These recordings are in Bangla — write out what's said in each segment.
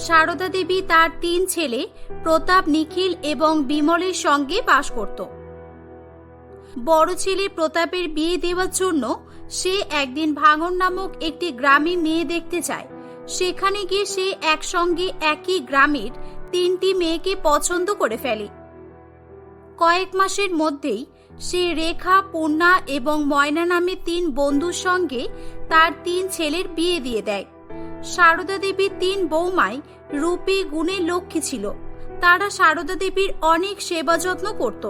সারদা দেবী তার 3 ছেলে প্রতাপ, নিখিল এবং বিমলের সঙ্গে বাস করত। বড় ছেলে প্রতাপের বিয়ে দেওয়ার জন্য সে একদিন ভাঙন নামক একটি গ্রামে মেয়ে দেখতে যায়। সেখানে গিয়ে সে একসঙ্গে একই গ্রামের 3টি মেয়েকে পছন্দ করে ফেলে। কয়েক মাসের মধ্যেই সে রেখা, পূর্ণা এবং ময়না নামে 3 বন্ধুর সঙ্গে তার 3 ছেলের বিয়ে দিয়ে দেয়। সারদা দেবীর 3 বৌমাই রূপে গুণে লক্ষ্মী ছিল। তারা সারদা দেবীর অনেক সেবা যত্ন করত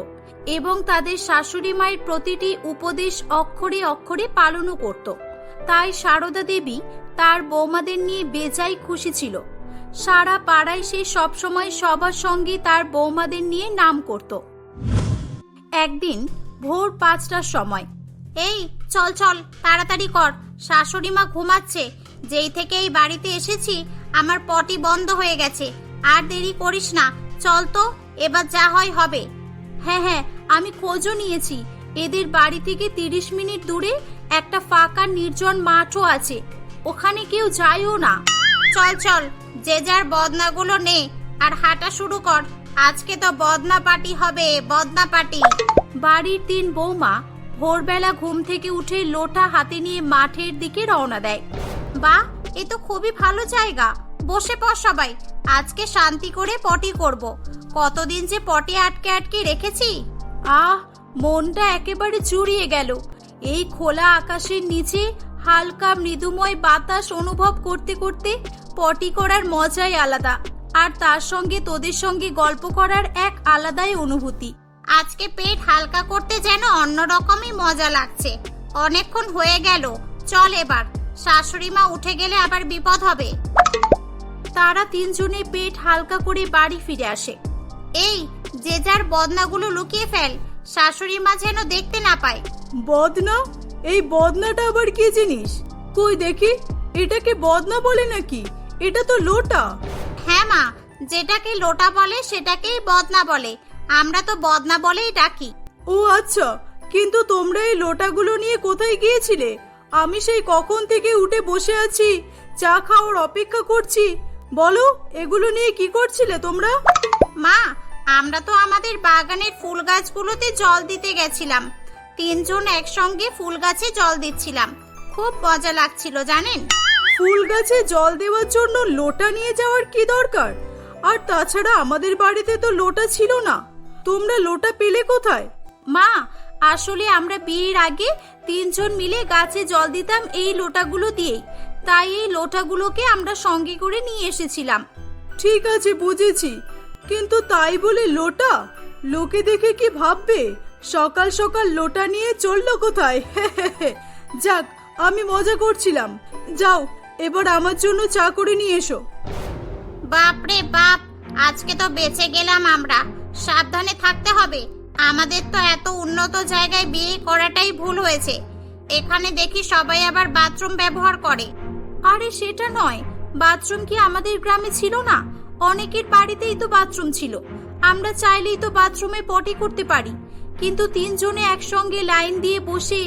এবং তাদের শাশুড়ি মায়ের প্রতিটি উপদেশ অক্ষরে অক্ষরে পালনও করত। তাই সারদা দেবী তার বৌমাদের নিয়ে বেজায় খুশি ছিল। সারা পাড়ায় সে সবসময় সবার সঙ্গে তার বৌমাদের নিয়ে নাম করত। একদিন ভোর 5টার সময়, এই চল চল তাড়াতাড়ি কর, শাশুড়ি মা ঘুমাচ্ছে। যেই থেকে এই বাড়িতে এসেছি আমার পটি বন্ধ হয়ে গেছে, আর দেরি করিস না, চল তো, এবার যা হয় হবে। হ্যাঁ হ্যাঁ, আমি খোঁজও নিয়েছি। এদের বাড়ি থেকে 30 মিনিট দূরে একটা ফাঁকা নির্জন মাঠও আছে, ওখানে কেউ যায়ও না। চল চল, যে যার বদনাগুলো নে আর হাঁটা শুরু কর, আজকে তো বদনা পার্টি হবে, বদনা পার্টি। বাড়ির 3 বৌমা ভোরবেলা ঘুম থেকে উঠে লোটা হাতে নিয়ে মাঠের দিকে রওনা দেয়। বাহ, এ তো খুবই ভালো জায়গা, বসে পড় সবাই, আজকে শান্তি করে পটি করব। কতদিন যে পটি আটকে আটকে রেখেছি। আহ, মনটা একেবারে জুড়িয়ে গেল। এই খোলা আকাশের নিচে হালকা মৃদুময় বাতাস অনুভব করতে করতে পটি করার মজাই আলাদা, আর তার সঙ্গে তোদের সঙ্গে গল্প করার এক আলাদাই অনুভূতি। আজকে পেট হালকা করতে যেন অন্যরকমই মজা লাগছে। অনেকক্ষণ হয়ে গেল, চল এবার, শাশুড়ি মা উঠে গেলে আবার বিপদ হবে। তারা 3 জনে পেট হালকা করে বাড়ি ফিরে আসে। এই, যে যার বদনাগুলো লুকিয়ে ফেল, শাশুড়ি মা যেন দেখতে না পায়। বদনা? এই বদনাটা আবার কি জিনিস? কই দেখি, এটাকে বদনা বলে নাকি? এটা তো লোটা। হ্যাঁ মা, যেটাকে লোটা বলে সেটাকেই বদনা বলে, আমরা তো বদনা বলেই ডাকি। ও আচ্ছা, কিন্তু তোমরা এই লোটাগুলো নিয়ে কোথায় গিয়েছিলে? আমি সেই কখন থেকে উঠে বসে আছি, চা খাওয়ার অপেক্ষা করছি। বলো, এগুলো নিয়ে কি করছিলে তোমরা? মা, আমরা তো আমাদের বাগানের ফুল গাছগুলোতে জল দিতে গেছিলাম। 3 জন একসঙ্গে ফুল গাছে জল দিচ্ছিলাম, খুব মজা লাগছিল জানেন। ফুল গাছে জল দেওয়ার জন্য লোটা নিয়ে যাওয়ার কি দরকার? আর তাছাড়া আমাদের বাড়িতে তো লোটা ছিল না, তোমরা লোটা পেলে কোথায়? মা, আসলে আমরা বিয়ের আগে 3 জন মিলে গাছে জল দিতাম এই লোটাগুলো দিয়েই, তাই এই লোটাগুলোকে আমরা সঙ্গে করে নিয়ে এসেছিলাম। ঠিক আছে, বুঝেছি, কিন্তু তাই বলে লোটা? লোকে দেখে কি ভাববে? সকাল সকাল লোটা নিয়ে চললো কোথায়? যাক, আমি মজা করছিলাম। যাও, এবার আমার জন্য চা করে নিয়ে এসো। বাপরে বাপ, আজকে তো বেঁচে গেলাম আমরা। সাবধানে থাকতে হবে, আমাদের তো এত উন্নত জায়গায় বিয়ে করাটাই ভুল হয়েছে। এখানে দেখি সবাই আবার বাথরুম ব্যবহার করে। আরে সেটা নয়, বাথরুম কি আমাদের গ্রামে ছিল না? অনেকের বাড়িতেই তো বাথরুম ছিল, আমরা চাইলেই তো বাথরুমে পটি করতে পারি। কিন্তু 3 জনে একসঙ্গে লাইন দিয়ে বসে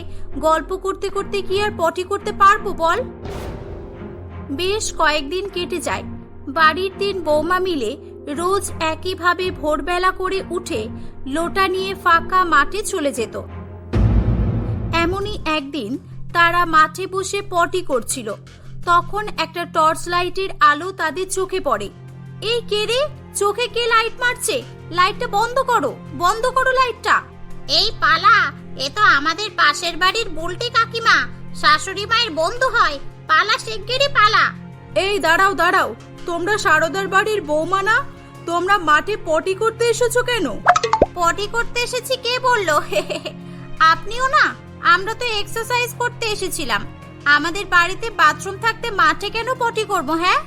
গল্প করতে করতে কি আর পটি করতে পারবো বল? বেশ কয়েকদিন কেটে যায়। বাড়ির 3 বৌমা মিলে রোজ একইভাবে ভোরবেলা করে উঠে লোটা নিয়ে ফাঁকা মাঠে চলে যেত। এমনই একদিন তারা মাঠে বসে পটি করছিল, তখন একটা টর্চ লাইটের আলো তাদের চোখে পড়ে। এই কে রে, চোখে কে লাইট মারছে? লাইটটা বন্ধ করো, বন্ধ করো লাইটটা। এই পালা, এ তো আমাদের পাশের বাড়ির বুলটি কাকিমা, শাশুড়ি মায়ের বন্ধু হয়, পালা শিগগিরই পালা। এই দাঁড়াও দাঁড়াও, তোমরা সারদার বাড়ির বৌমা না? তোমরা মাঠে পটি করতে এসেছো কেন? পটি করতে এসেছি কে বললো? আপনিও না? আমরা তো এক্সারসাইজ করতে এসেছিলাম। আমাদের বাড়িতে বাথরুম থাকতে মাঠে কেন পটি করব? হ্যাঁ,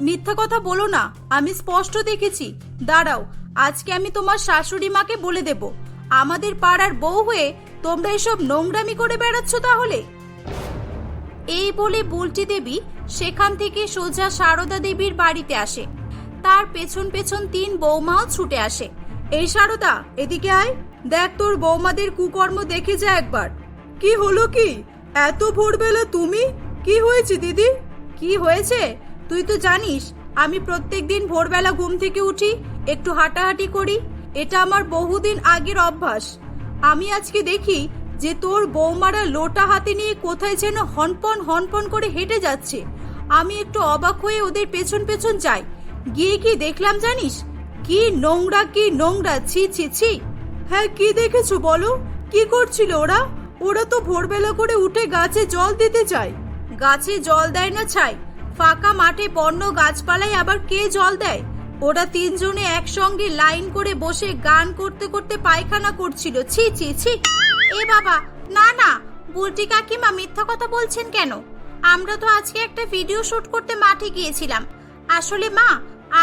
মিথ্যা কথা বলো না, আমি স্পষ্ট দেখেছি। দাঁড়াও, আজকে আমি তোমার শাশুড়ি মাকে বলে দেব। আমাদের পাড়ার বউ হয়ে তোমরা এসব নোংরামি করে বেড়াচ্ছ তাহলে? এই বলে বুলটি দেবী সেখান থেকে সোজা সারদা দেবীর বাড়িতে আসে। তার পেছন পেছন 3 বৌমাও ছুটে আসে। এই সারদা, এদিকে আয়, দেখ তোর বৌমাদের কুকর্ম দেখে যা একবার। কি হলো কি? এত ভোরবেলা তুমি? কি হয়েছে দিদি? কি হয়েছে? তুই তো জানিস আমি প্রত্যেকদিন ভোরবেলা ঘুম থেকে উঠি, একটু হাঁটাহাঁটি করি। এটা আমার বহুদিন আগের অভ্যাস। আমি আজকে দেখি যে তোর বৌমারা লোটা হাতে নিয়ে কোথায় যেন হনপন হনপন করে হেঁটে যাচ্ছে। আমি একটু অবাক হয়ে ওদের পেছন পেছন যাই। গিয়ে কি দেখলাম জানিস? কি নোংরা, ছি ছি ছি। হ্যাঁ, কি দেখেছো বলো? কি করছিল ওরা? ওরা তো ভোরবেলা করে উঠে গাছে জল দিতে চায়। গাছে জল দেয় না ছাই, ফাঁকা মাঠে বন্য গাছপালায় আবার কে জল দেয়? ওরা তিনজনে একসঙ্গে লাইন করে বসে গান করতে করতে পায়খানা করছিল। ছি ছি ছি। এ বাবা, না না, বুলটি কাকিমা মিথ্যা কথা বলছেন কেন? আমরা তো আজকে একটা ভিডিও শুট করতে মাঠে গিয়েছিলাম। আসলে মা,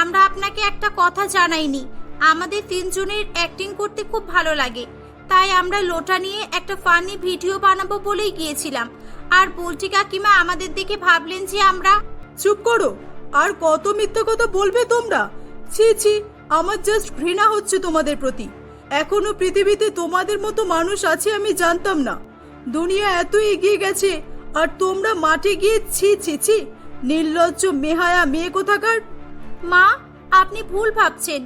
আমরা আপনাকে একটা কথা জানাইনি। আমাদের তিনজনের অ্যাক্টিং করতে খুব ভালো লাগে, তাই আমরা লোটা নিয়ে একটা ফানি ভিডিও বানাবো বলেই গিয়েছিলাম। আর বুলটি কাকিমা আমাদের দেখে ভাবলেন যে আমরা। চুপ করো। আর কত মিথ্যা কথা বলবে তোমরা? ছি ছি, আমার জাস্ট ঘৃণা হচ্ছে তোমাদের প্রতি। এখনো পৃথিবীতে তোমাদের মতো মানুষ আছে আমি জানতাম না। দুনিয়া এত এগিয়ে গেছে আর তোমরা মাঠে গিয়ে ছি ছি ছি। নির্লজ্জ মেহায়া মেয়ে কোথাকার। মা, আপনি ভুল ভাবছেন।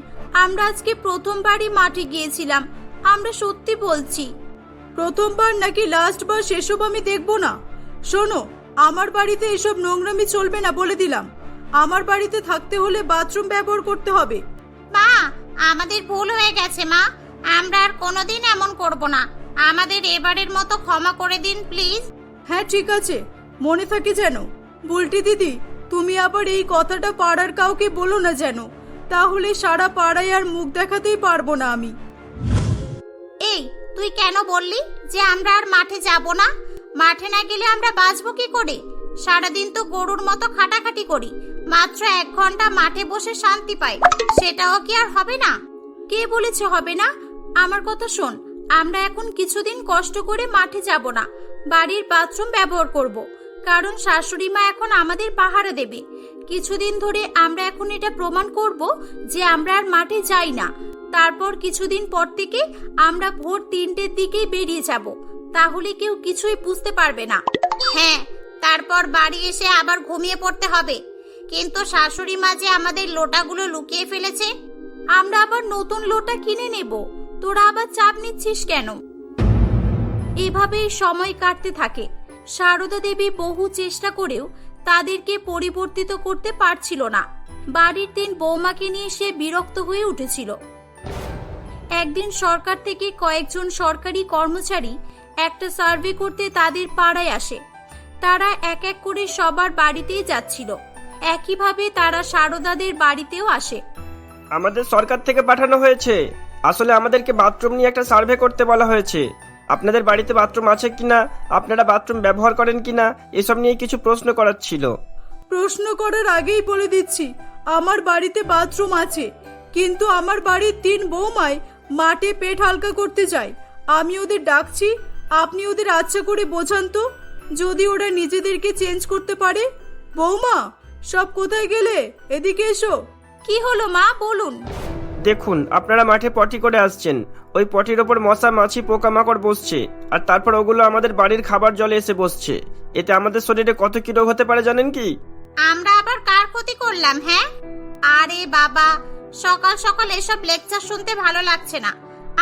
আমরা আজকে প্রথমবারই মাঠে গিয়েছিলাম। আমরা সত্যি বলছি। প্রথমবার নাকি লাস্টবার সেসব আমি দেখবো না। শোনো, আমার বাড়িতে এসব নোংরামি চলবে না বলে দিলাম। আমার বাড়িতে থাকতে হলে বাথরুম ব্যবহার করতে হবে। মা, আমাদের ভুল হয়ে গেছে মা। আমরা আর কোনোদিন এমন করব না। আমাদের এবারের মতো ক্ষমা করে দিন প্লিজ। হ্যাঁ ঠিক আছে, মনে থাকে যেন। বুলটি দিদি, তুমি আবার এই কথাটা পাড়ার কাউকে বলো না যেন, তাহলে সারা পাড়ায় আর মুখ দেখাতেই পারবো না আমি। এই, তুই কেন বললি যে আমরা আর মাঠে যাব না? মাঠে না গেলে আমরা বাঁচবো কি করে? সারাদিন তো গরুর মতো খাটাখাটি করি, মাত্র 1 ঘন্টা মাঠে বসে শান্তি পাই, সেটাও কি আর হবে না? কে বলেছে হবে না? আমার কথা শোন, আমরা এখন কিছুদিন কষ্ট করে মাঠে যাব না, বাড়ির বাথরুম ব্যবহার করব, কারণ শাশুড়ি মা এখন আমাদের পাহারা দেবে। কিছুদিন ধরে আমরা এখন এটা প্রমাণ করব যে আমরা আর মাঠে যাই না। তারপর কিছুদিন পর থেকে আমরা ভোর 3টের দিকেই বেরিয়ে যাব, তাহলে কেউ কিছুই বুঝতে পারবে না। হ্যাঁ, তারপর বাড়ি এসে আবার ঘুমিয়ে পড়তে হবে। কিন্তু শাশুড়ি মা যে আমাদের লোটাগুলো লুকিয়ে ফেলেছে, আমরা আবার নতুন লোটা কিনে নেব। তোরা আবার চাপ নিচ্ছিস কেন? এভাবেই সময় কাটতে থাকে। সারদা দেবী বহু চেষ্টা করেও তাদেরকে পরিবর্তিত করতে পারছিল না। বাড়ির 3 বৌমাকে নিয়ে সে বিরক্ত হয়ে উঠেছিল। একদিন সরকার থেকে কয়েকজন সরকারি কর্মচারী একটা সার্ভে করতে তাদের পাড়ায় আসে। তারা এক এক করে সবার বাড়িতেই যাচ্ছিল। একইভাবে তারা সারদাদের বাড়িতেও আসে। আমাদের সরকার থেকে পাঠানো হয়েছে। আসলে আমাদেরকে বাথরুম নিয়ে একটা সার্ভে করতে বলা হয়েছে। আপনাদের বাড়িতে বাথরুম আছে কিনা, আপনারা বাথরুম ব্যবহার করেন কিনা, এসব নিয়ে কিছু প্রশ্ন করার ছিল। প্রশ্ন করার আগেই বলে দিচ্ছি, আমার বাড়িতে বাথরুম আছে, কিন্তু আমার বাড়ির 3 বৌমায় মাঠে পেট হালকা করতে যায়। আমি ওদের ডাকছি, আপনি ওদের আচ্ছা করে বোঝান তো, যদি ওরা নিজেদেরকে চেঞ্জ করতে পারে। বৌমা, সব কোথায় গেলে? এদিকে এসো। কি হলো মা, বলুন। দেখুন, আপনারা মাঠে পটি করে আসছেন, ওই পটির ওপর মশা মাছি পোকামাকড় বসছে, আর তারপর ওগুলো আমাদের বাড়ির খাবার জলে এসে বসছে। এতে আমাদের শরীরে কত কি রোগ হতে পারে জানেন কি? আমরা আবার কার ক্ষতি করলাম? হ্যাঁ, আরে বাবা, সকাল সকাল এসব লেকচার শুনতে ভালো লাগছে না।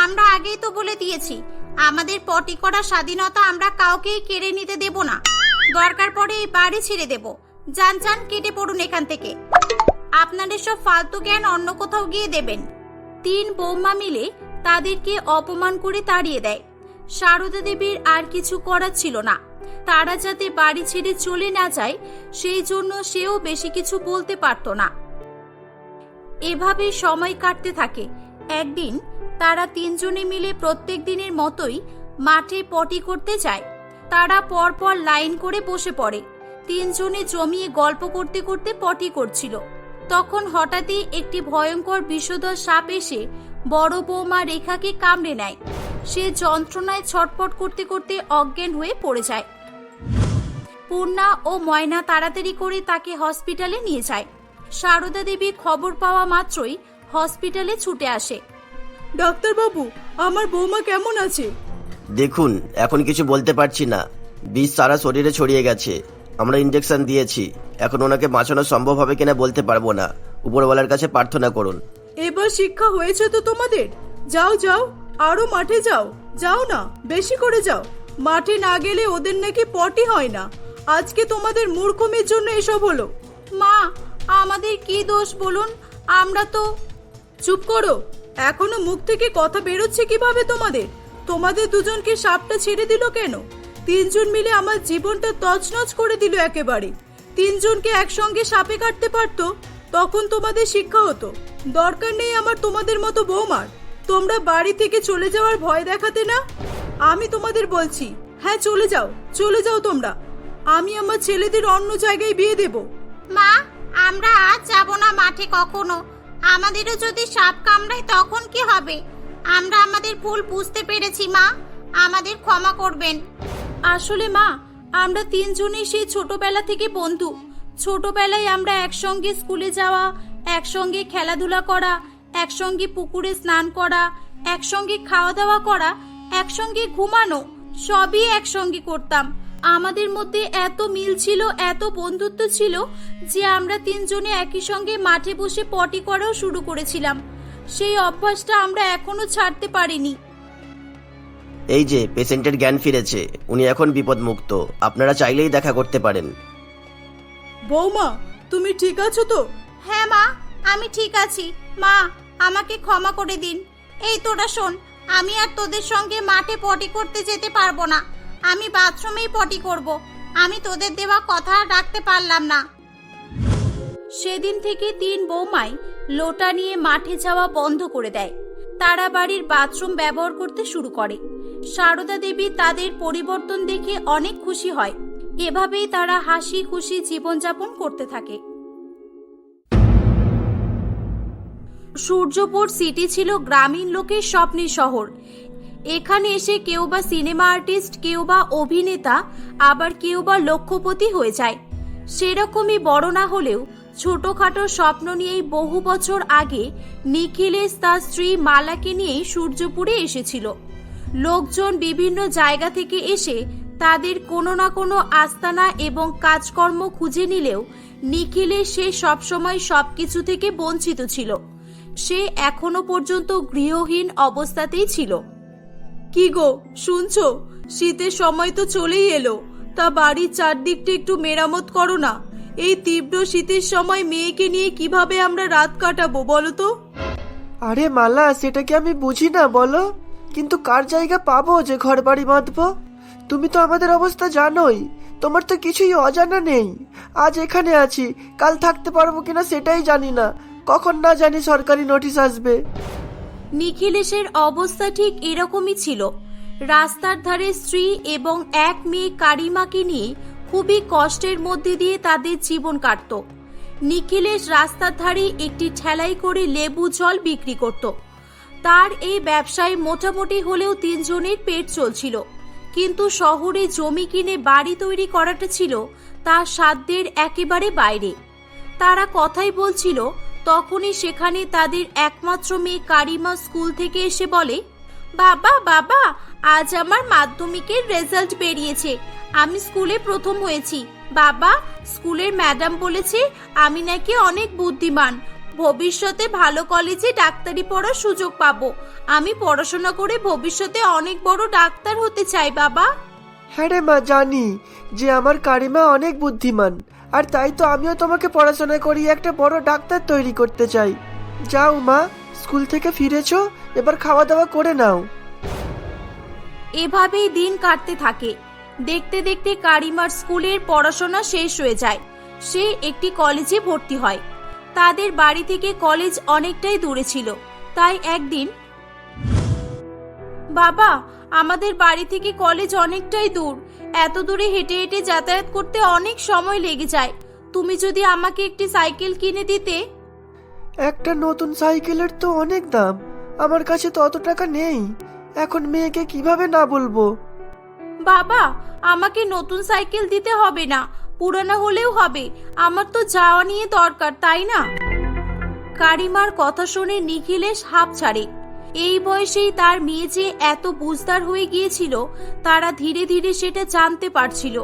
আমরা আগেই তো বলে দিয়েছি, আমাদের পটি করার স্বাধীনতা আমরা কাউকেই কেড়ে নিতে দেব না। দরকার পড়ে এই বাড়ি ছেড়ে দেব। যান যান, কেটে পড়ুন এখান থেকে। আপনাদের সব ফালতু জ্ঞান অন্য কোথাও গিয়ে দেবেন। 3 বৌমা মিলে তাদেরকে অপমান করে তাড়িয়ে দেয়। সারদা দেবীর আর কিছু করার ছিল না। তারা যাতে বাড়ি ছেড়ে চলে না যায় সেই জন্য সেও বেশি কিছু বলতে পারত না। এভাবেই সময় কাটতে থাকে। একদিন তারা 3 জনে মিলে প্রত্যেক দিনের মতোই মাঠে পটি করতে যায়। তারা পরপর লাইন করে বসে পড়ে। 3 জনে জমিয়ে গল্প করতে করতে পটি করছিল। তখন হঠাৎই একটি ভয়ঙ্কর বিষধর সাপ এসে বড় বৌমা রেখাকে কামড়ে নেয়। সে যন্ত্রণায় ছটফট করতে করতে অজ্ঞান হয়ে পড়ে যায়। পূর্ণা ও ময়না তাড়াতাড়ি করে তাকে হসপিটালে নিয়ে যায়। সারদা দেবী খবর পাওয়া মাত্রই হসপিটালে ছুটে আসে। ডাক্তারবাবু, আমার বৌমা কেমন আছে? দেখুন, এখন কিছু বলতে পারছি না। বিষ সারা শরীরে ছড়িয়ে গেছে। আমরা ইঞ্জেকশন দিয়েছি, এখন ওনাকে বাঁচানো সম্ভব হবে কিনা বলতে পারবো না, উপরওয়ালার কাছে প্রার্থনা করুন। এবার শিক্ষা হয়েছে তো তোমাদের? যাও যাও, আরো মাঠে যাও, যাও না, বেশি করে যাও। মাঠে না গেলে ওদের নাকি পটি হয় না। আজকে তোমাদের মূর্খমের জন্য এসব হলো। মা, আমাদের কি দোষ বলুন? আমরা তো... চুপ করো, এখনো মুখ থেকে কথা বেরোচ্ছে কিভাবে তোমাদের? তোমাদের দুজনকে সাপটা ছেড়ে দিল কেন? তিনজন মিলে আমার জীবনটা তছনছ করে দিল একেবারে। তিনজনকে একসঙ্গে সাপে কাটতে পারতো, তখন তোমাদের শিক্ষা হতো। দরকার নেই আমার তোমাদের মতো বৌমার। তোমরা বাড়ি থেকে চলে যাওয়ার ভয় দেখাতে না? আমি তোমাদের বলছি, হ্যাঁ চলে যাও, চলে যাও তোমরা। আমি আমার ছেলেদের অন্য জায়গায় বিয়ে দেব। মা, আমরা আজ যাব না মাঠে কখনো। আমাদেরও যদি সাপ কামড়ায় তখন কি হবে? আমরা আমাদের ভুল বুঝতে পেরেছি মা, আমাদের ক্ষমা করবেন। আসলে মা, আমরা তিনজনই সেই ছোটবেলা থেকে বন্ধু। ছোটবেলায় আমরা একসঙ্গে স্কুলে যাওয়া, একসঙ্গে খেলাধুলা করা, একসঙ্গে পুকুরে স্নান করা, একসঙ্গে খাওয়া দাওয়া করা, একসঙ্গে ঘুমানো, সবই একসঙ্গে করতাম। আমাদের মধ্যে এত মিল ছিল, এত বন্ধুত্ব ছিল যে আমরা তিনজনে একই সঙ্গে মাঠে বসে পটি করাও শুরু করেছিলাম। সেই অভ্যাসটা আমরা এখনো ছাড়তে পারিনি। এই যে পেশেন্টের জ্ঞান ফিরেছে, উনি এখন বিপদমুক্ত, আপনারা চাইলেই দেখা করতে পারেন। বৌমা, তুমি ঠিক আছো তো? হ্যাঁ মা, আমি ঠিক আছি। মা, আমাকে ক্ষমা করে দিন। এই তোরা শোন, আমি আর তোদের সঙ্গে মাঠে পটি করতে যেতে পারবো না। আমি বাথরুমেই পটি করব। আমি তোদের দেওয়া কথা আর রাখতে পারলাম না। সেদিন থেকে তিন বৌমাই লোটা নিয়ে মাঠে যাওয়া বন্ধ করে দেয়। তারা বাড়ির বাথরুম ব্যবহার করতে শুরু করে। সারদা দেবী তাদের পরিবর্তন দেখে অনেক খুশি হয়। এভাবেই তারা হাসি খুশি জীবনযাপন করতে থাকে। সূর্যপুর সিটি ছিল গ্রামীণ লোকের স্বপ্নের শহর। এখানে এসে কেউ বা সিনেমা আর্টিস্ট, কেউ বা অভিনেতা, আবার কেউ বা লক্ষপতি হয়ে যায়। সেরকমই বড় না হলেও ছোটখাটো স্বপ্ন নিয়েই বহু বছর আগে নিখিলেশ তার স্ত্রী মালাকে নিয়েই সূর্যপুরে এসেছিল। লোকজন বিভিন্ন জায়গা থেকে এসে তাদের কোনো না কোনো আস্তানা এবং কাজকর্ম খুঁজে নিলেও নিখিলেশ সে সবসময় সবকিছু থেকে বঞ্চিত ছিল। সে এখনো পর্যন্ত গৃহহীন অবস্থাতেই ছিল। কি গো, শুনছো? শীতের সময় তো চলেই এলো, তা বাড়ির চারদিকটা একটু মেরামত করো না। এই তীব্র শীতের সময় মেয়েকে নিয়ে কিভাবে আমরা রাত কাটাবো বলো তো? আরে মালা, সেটা কি আমি বুঝি না বলো? কিন্তু কার জায়গা পাবো যে ঘর বাড়ি বাঁধবো? তুমি তো আমাদের অবস্থা জানোই, তোমার তো কিছুই অজানা নেই। আজ এখানে আছি, কাল থাকতে পারবো কিনা সেটাই জানি না। কখন না জানি সরকারি নোটিশ আসবে। নিখিলেশের অবস্থা ঠিক এরকমই ছিল। রাস্তার ধারে স্ত্রী এবং এক মেয়ে কারিমাকে নিয়ে খুবই কষ্টের মধ্যে দিয়ে তাদের জীবন কাটত। নিখিলেশ রাস্তার ধারে একটি ঠেলাই করে লেবু জল বিক্রি করত। তার এই ব্যবসায় মোটামুটি হলেও তিনজনের পেট চলছিল। কিন্তু শহরে জমি কিনে বাড়ি তৈরি করাটা ছিল তার সাধ্যের একেবারে বাইরে। তারা কথাই বলছিল, তখনই সেখানে তাদের একমাত্র মেয়ে কারিমা স্কুল থেকে এসে বলে, বাবা বাবা, আজ আমার মাধ্যমিকের রেজাল্ট বেরিয়েছে, আমি স্কুলে প্রথম হয়েছি। বাবা, স্কুলের ম্যাডাম বলেছে আমি নাকি অনেক বুদ্ধিমান, ভবিষ্যতে ভালো কলেজে ডাক্তারি পড়ার সুযোগ পাবো। আমি পড়াশোনা করে ভবিষ্যতে অনেক বড় ডাক্তার হতে চাই বাবা। হ্যাঁ রে মা, জানি যে আমার কারিমা অনেক বুদ্ধিমান, আর তাই তো আমিও তোমাকে পড়াশোনা করিয়ে একটা বড় ডাক্তার তৈরি করতে চাই। যাও মা, স্কুল থেকে ফিরেছো, এবার খাওয়া দাওয়া করে নাও। এভাবেই দিন কাটতে থাকে। দেখতে দেখতে কারিমার স্কুলের পড়াশোনা শেষ হয়ে যায়। সে একটি কলেজে ভর্তি হয়। তাদের বাড়ি থেকে কলেজ অনেকটাই দূরে ছিল। তাই একদিন, বাবা, আমাদের বাড়ি থেকে কলেজ অনেকটাই দূর, এত দূরে হেঁটে হেঁটে যাতায়াত করতে অনেক সময় লেগে যায়। তুমি যদি আমাকে একটি সাইকেল কিনে দিতে। একটা নতুন সাইকেলের তো অনেক দাম, আমার কাছে তো অত টাকা নেই। এখন মেয়েকে কিভাবে না বলবো? বাবা, আমাকে নতুন সাইকেল দিতে হবে না, পুরানো হলেও হবে, আমার তো যাওয়া নিয়ে দরকার, তাই না? কারিমার কথা শুনে নিখিলেশ হাঁপ ছাড়ে। এই বয়সেই তার মেয়ে যে এত বুঝদার হয়ে গিয়েছিল তারা ধীরে ধীরে সেটা জানতে পারছিল।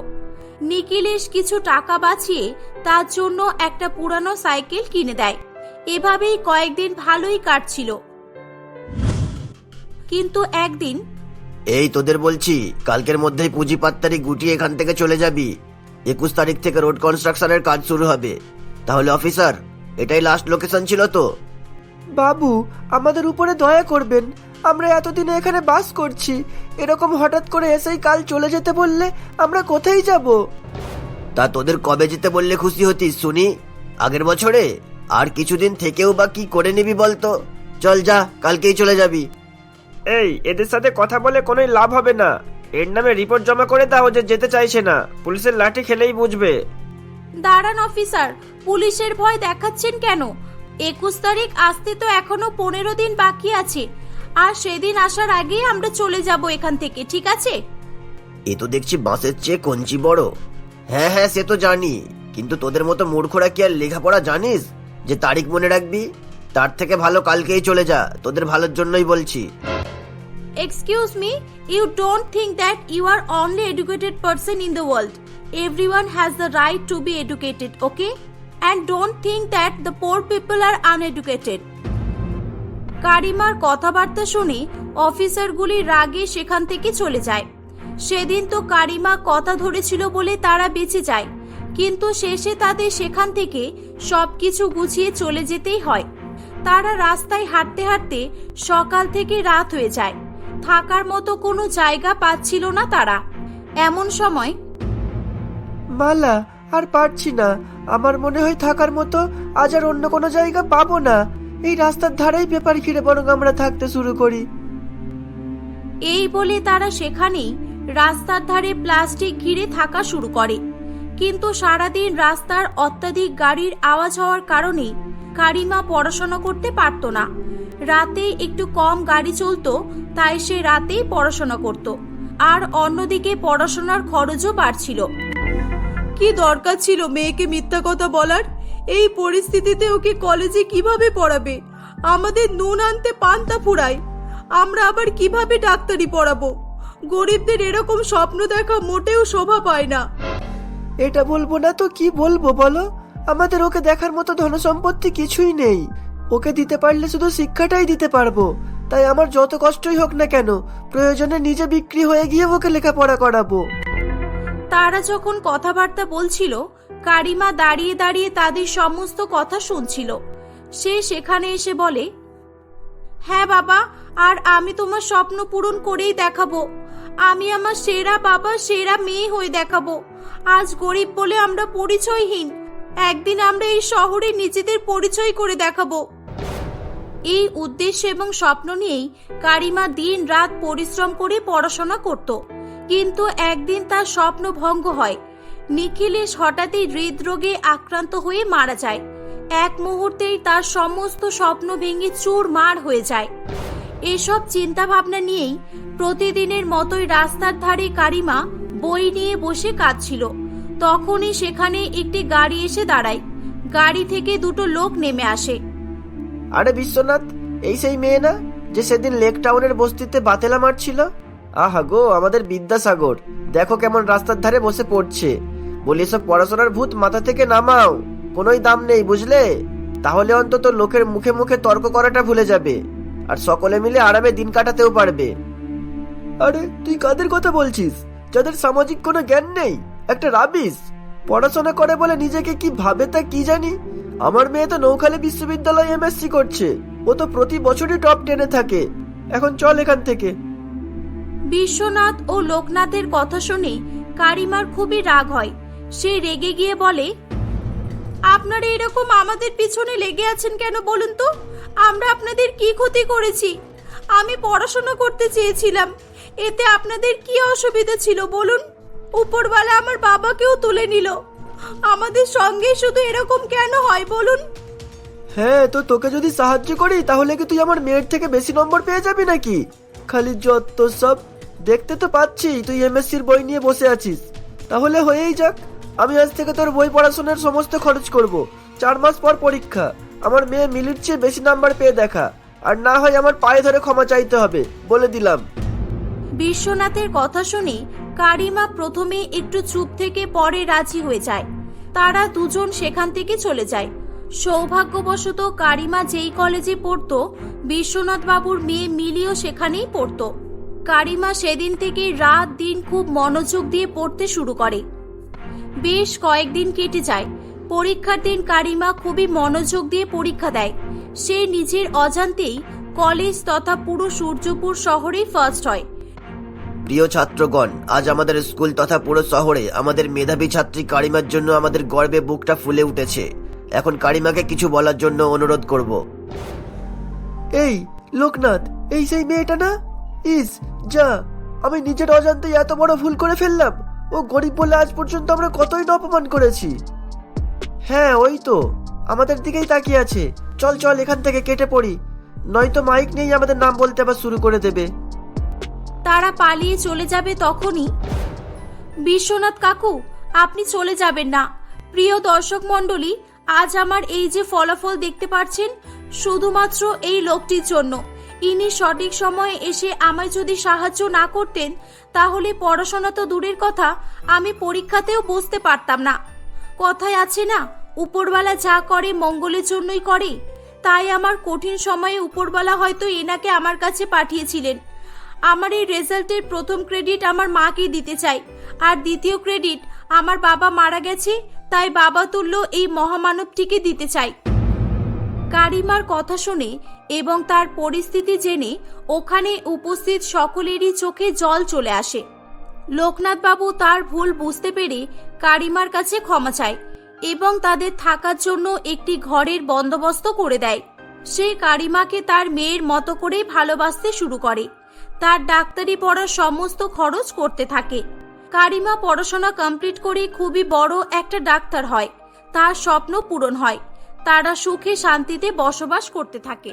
নিখিলেশ কিছু টাকা বাঁচিয়ে তার জন্য একটা পুরানো সাইকেল কিনে দেয়। এভাবেই কয়েকদিন ভালোই কাটছিল। কিন্তু একদিন এই তোদের বলছি, কালকের মধ্যেই পুঁজিপাত্তারি গুটিয়ে এখান থেকে চলে যাবি। 21 তারিখ থেকে রোড কনস্ট্রাকশনের কাজ শুরু হবে। তাহলে অফিসার, এটাই লাস্ট লোকেশন ছিল তো? বাবু, আমাদের উপরে দয়া করবেন। আমরা এতদিনে এখানে বাস করছি, এরকম হঠাৎ করে এসেই কাল চলে যেতে বললে আমরা কোথায় যাব? তা তোদের কবে যেতে বললে খুশি হতিস শুনি? আগের বছরে? আর কিছুদিন থেকেও বা কি করে নিবি বলতো? চল যা, কালকেই চলে যাবি। এই, এদের সাথে কথা বলে কোনো লাভ হবে না। এর নামে রিপোর্ট জমা করে দাও যে যেতে চাইছে না। পুলিশের লাঠি খেলেই বুঝবে। দাঁড়ান অফিসার, পুলিশের ভয় দেখাচ্ছেন কেন? 21 তারিখ আসতে তো এখনো 15 দিন বাকি আছে। আর সেদিন আসার আগে আমরা চলে যাব এখান থেকে, ঠিক আছে? এ তো দেখছি বাঁশের চেয়ে কঞ্চি বড়। হ্যাঁ হ্যাঁ, সে তো জানি, কিন্তু তোদের মতো মূর্খরা কি আর লেখাপড়া জানিস যে তারিখ মনে রাখবি? তার থেকে ভালো কালকেই চলে যা, তোদের ভালোর জন্যই বলছি। Excuse me, you don't think that you are only educated person in the world. Everyone has the right to be educated, okay? And don't think that the poor people are uneducated. কারিমার কথাবার্তা শুনে অফিসারগুলি রাগে সেখান থেকে চলে যায়। সেদিন তো কারিমা কথা ধরেছিল বলে তারা বেঁচে যায়, কিন্তু শেষে তাদের সেখান থেকে সবকিছু গুছিয়ে চলে যেতেই হয়। তারা রাস্তায় হাঁটতে হাঁটতে সকাল থেকে রাত হয়ে যায়। থাকার মতো কোনো জায়গা পাচ্ছিল না তারা। এমন সময় মালা, আর পারছি না। আমার মনে হয় থাকার মতো আজ আর অন্য কোনো জায়গা পাবো না। এই রাস্তার ধারেই পেপার ঘিরে বরং আমরা থাকতে শুরু করি। এই বলে তারা সেখানেই রাস্তার ধারে প্লাস্টিক ঘিরে থাকা শুরু করে। কিন্তু সারাদিন রাস্তার অত্যাধিক গাড়ির আওয়াজ হওয়ার কারণে কারিমা পড়াশোনা করতে পারত না। রাতে একটু কম গাড়ি চলতো, তাই সে রাতেই পড়াশোনা করত। আর অন্যদিকে পড়াশোনার খরচও বাড়ছিল। কি দরকার ছিল মেয়েকে মিথ্যা কথা বলার? এই পরিস্থিতিতে ওকে কলেজে কিভাবে পড়াবে? আমাদের নুন আনতে পান্তা ফুরায়, আমরা আবার কিভাবে ডাক্তারি পড়াবো? গরিবদের এরকম স্বপ্ন দেখা মোটেও শোভা পায় না। এটা বলবো না তো কি বলবো বলো? আমাদের ওকে দেখার মতো ধনসম্পত্তি কিছুই নেই। ওকে দিতে পারলে শুধু শিক্ষাটাই দিতে পারবো। তাই আমার যত কষ্টই হোক না কেন, প্রয়োজনে নিজে বিক্রি হয়ে গিয়ে ওকে লেখাপড়া করাবো। তারা যখন কথাবার্তা বলছিল, কারিমা দাঁড়িয়ে দাঁড়িয়ে তাদের সমস্ত কথা শুনছিল। সে সেখানে এসে বলে, হ্যাঁ বাবা, আর আমি তোমার স্বপ্ন পূরণ করেই দেখাবো। আমি আমার সেরা বাবা, সেরা মেয়ে হয়ে দেখাবো। আজ গরিব বলে আমরা পরিচয়হীন, একদিন আমরা এই শহরে নিজেদের পরিচয় করে দেখাবো। এই উদ্দেশ্য এবং স্বপ্ন নিয়েই কারিমা দিন রাত পরিশ্রম করে পড়াশোনা করত। কিন্তু একদিন তার স্বপ্ন ভঙ্গ হয়। নিখিলেশ হঠাৎই হৃদরোগে আক্রান্ত হয়ে মারা যায়। এক মুহূর্তেই তার সমস্ত স্বপ্ন ভেঙে চুরমার হয়ে যায়। এসব চিন্তা ভাবনা নিয়েই প্রতিদিনের মতোই রাস্তার ধারে কারিমা বই নিয়ে বসে কাঁদছিল। তখনই সেখানে একটি গাড়ি এসে দাঁড়ায়। গাড়ি থেকে দুটো লোক নেমে আসে। আরে বিশ্বনাথ, এই সেই মেয়ে না যে সেদিন লেক টাউনের বস্তিতে বাতেলা মারছিল? আহা গো, আমাদের বিদ্যাসাগর দেখো কেমন রাস্তার ধারে বসে পড়ছে। বলি, সব পড়াশোনার ভূত মাথা থেকে নামাও, কোনোই দাম নেই বুঝলে? তাহলে অন্তত লোকের মুখে মুখে তর্ক করাটা ভুলে যাবে, আর সকলে মিলে আরামে দিন কাটাতেও পারবে। আরে তুই কাদের কথা বলছিস? যাদের সামাজিক কোনো জ্ঞান নেই, একটা রাবিশ। পড়াশোনা করে বলে নিজেকে কি ভাবে তা কি জানি। আমার মেয়ে তো নৌখালী বিশ্ববিদ্যালয়ে এমএসসি করছে, ও তো প্রতি বছরই টপ 10-এ থাকে। এখন চল এখান থেকে। বিশ্বনাথ ও লোকনাথের কথা শুনে কারিমার খুবই রাগ হয়। সে রেগে গিয়ে বলে, আপনারা এরকম আমাদের পিছনে লেগে আছেন কেন বলুন তো? আমরা আপনাদের কি ক্ষতি করেছি? আমি পড়াশোনা করতে চেয়েছিলাম, এতে আপনাদের কি অসুবিধা ছিল বলুন? উপরওয়ালা আমার বাবাকেও তুলে নিল, আমাদের সঙ্গে শুধু এরকম কেন হয় বলুন? হ্যাঁ, তো তোকে যদি সাহায্য করি তাহলে কি তুই আমার মেয়ের থেকে বেশি নম্বর পেয়ে যাবি নাকি? খালি যত সব। দেখতে তো পাচ্ছি তুই এমএসসির বই নিয়ে বসে আছিস। তাহলে হয়েই যাক, আমি আজ থেকে তোর বই পড়াশোনার সমস্ত খরচ করব। 4 মাস পর পরীক্ষা, আমার মেয়ে মিলির চেয়ে বেশি নাম্বার পেয়ে দেখা, আর না হয় আমার পায়ে ধরে ক্ষমা চাইতে হবে, বলে দিলাম। বিশ্বনাথের কথা শুনে কারিমা প্রথমে একটু চুপ থেকে পরে রাজি হয়ে যায়। তারা দুজন সেখান থেকে চলে যায়। সৌভাগ্যবশত কারিমা যেই কলেজে পড়তো, বিশ্বনাথ বাবুর মেয়ে মিলিও সেখানেই পড়তো। কারিমা সেদিন থেকে রাত দিন খুব মনোযোগ দিয়ে পড়তে শুরু করে। বেশ কয়েকদিন কেটে যায়। পরীক্ষার দিন কারিমা খুবই মনোযোগ দিয়ে পরীক্ষা দেয়। সে নিজের অজান্তেই কলেজ তথা পুরো সূর্যপুর শহরেই ফার্স্ট হয়। প্রিয় ছাত্রগণ, আজ আমাদের স্কুল তথা পুরো শহরে আমাদের মেধাবী ছাত্রী কারিমার জন্য আমাদের গর্বে বুকটা ফুলে উঠেছে। এখন কারিমাকে কিছু বলার জন্য অনুরোধ করব। এই লোকনাথ, এই সেই মেয়েটা না? ইস যা, আমি নিজের অজান্তেই এত বড় ভুল করে ফেললাম। ও গরিব বলে আজ পর্যন্ত আমরা কতই না অপমান করেছি। হ্যাঁ ওই তো, আমাদের দিকেই তাকিয়ে আছে। চল চল এখান থেকে কেটে পড়ি, নয়তো মাইক নেই আমাদের নাম বলতে আবার শুরু করে দেবে। তারা পালিয়ে চলে যাবে তখনই, বিশ্বনাথ কাকু, আপনি চলে যাবেন না। প্রিয় দর্শক মণ্ডলী, আজ আমার এই যে ফলাফল দেখতে পাচ্ছেন, শুধুমাত্র এই লোকটির জন্য। ইনি সঠিক সময়ে এসে আমায় যদি সাহায্য না করতেন, তাহলে পড়াশোনা তো দূরের কথা, আমি পরীক্ষাতেও বসতে পারতাম না। কথায় আছে না, উপরওয়ালা যা করে মঙ্গলের জন্যই করে। তাই আমার কঠিন সময়ে উপরওয়ালা হয়তো এনাকে আমার কাছে পাঠিয়েছিলেন। আমার এই রেজাল্টের প্রথম ক্রেডিট আমার মাকে দিতে চাই, আর দ্বিতীয় ক্রেডিট আমার বাবা মারা গেছে, তাই বাবা তুল্য এই মহামানবটিকে দিতে চাই। কারিমার কথা শুনে এবং তার পরিস্থিতি জেনে ওখানে উপস্থিত সকলেরই চোখে জল চলে আসে। লোকনাথ বাবু তার ভুল বুঝতে পেরে কারিমার কাছে ক্ষমা চায় এবং তাদের থাকার জন্য একটি ঘরের বন্দোবস্ত করে দেয়। সে কারিমাকে তার মেয়ের মতো করেই ভালোবাসতে শুরু করে। তার ডাক্তারি পড়ার সমস্ত খরচ করতে থাকে। কারিমা পড়াশোনা কমপ্লিট করে খুবই বড় একটা ডাক্তার হয়। তার স্বপ্ন পূরণ হয়। তারা সুখে শান্তিতে বসবাস করতে থাকে।